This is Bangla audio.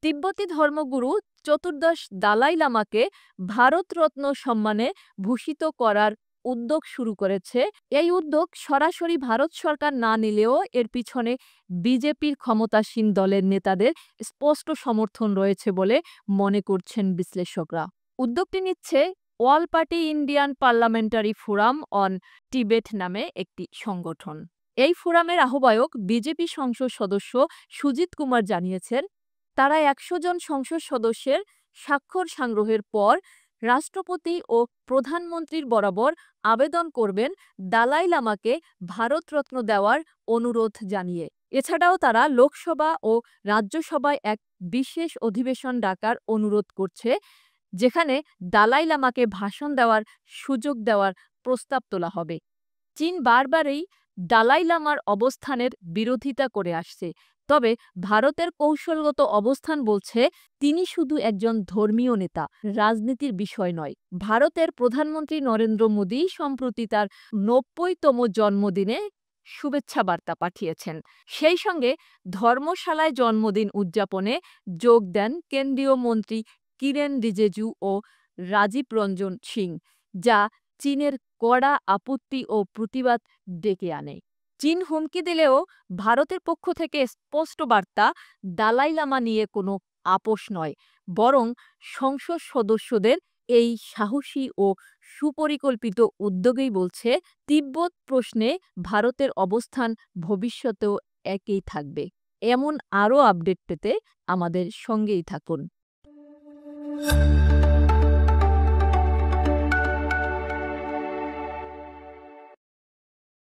তিব্বতী ধর্মগুরু চতুর্দশ দালাই লামাকে ভারতরত্ন সম্মানে ভূষিত করার উদ্যোগ শুরু করেছে। এই উদ্যোগ সরাসরি ভারত সরকার না নিলেও এর পিছনে বিজেপির ক্ষমতাসীন দলের নেতাদের স্পষ্ট সমর্থন রয়েছে বলে মনে করছেন বিশ্লেষকরা। উদ্যোগটি নিচ্ছে all party Indian parliamentary forum on Tibet নামে একটি সংগঠন। এই ফোরামের আহ্বায়ক বিজেপি সংসদ সদস্য সুজিত কুমার জানিয়েছেন, তারা ১০০ জন সংসদ সদস্যের স্বাক্ষর সংগ্রহের পর রাষ্ট্রপতি ও প্রধানমন্ত্রীর বরাবর আবেদন করবেন দালাই লামাকে ভারতরত্ন দেওয়ার অনুরোধ জানিয়ে। এছাড়াও তারা লোকসভা ও রাজ্যসভায় এক বিশেষ অধিবেশন ডাকার অনুরোধ করছে, যেখানে দালাই লামাকে ভাষণ দেওয়ার সুযোগ দেওয়ার প্রস্তাব তোলা হবে। চীন বারবারই দালাই লামার অবস্থানের বিরোধিতা করে আসছে, তবে ভারতের কৌশলগত অবস্থান বলছে তিনি শুধু একজন ধর্মীয় নেতা, রাজনীতির বিষয় নয়। ভারতের প্রধানমন্ত্রী নরেন্দ্র মোদী সম্প্রতি তার ৯০তম জন্মদিনে শুভেচ্ছা বার্তা পাঠিয়েছেন। সেই সঙ্গে ধর্মশালায় জন্মদিন উদযাপনে যোগ দেন কেন্দ্রীয় মন্ত্রী কিরেন রিজিজু ও রাজীব রঞ্জন সিং, যা চীনের কড়া আপত্তি ও প্রতিবাদ ডেকে আনে। চীন হুমকি দিলেও ভারতের পক্ষ থেকে স্পষ্ট বার্তা, দালাই লামা নিয়ে কোনো আপোষ নয়, বরং সংসদ সদস্যদের এই সাহসী ও সুপরিকল্পিত উদ্যোগেই বলছে তিব্বত প্রশ্নে ভারতের অবস্থান ভবিষ্যতেও একই থাকবে। এমন আরও আপডেট পেতে আমাদের সঙ্গেই থাকুন।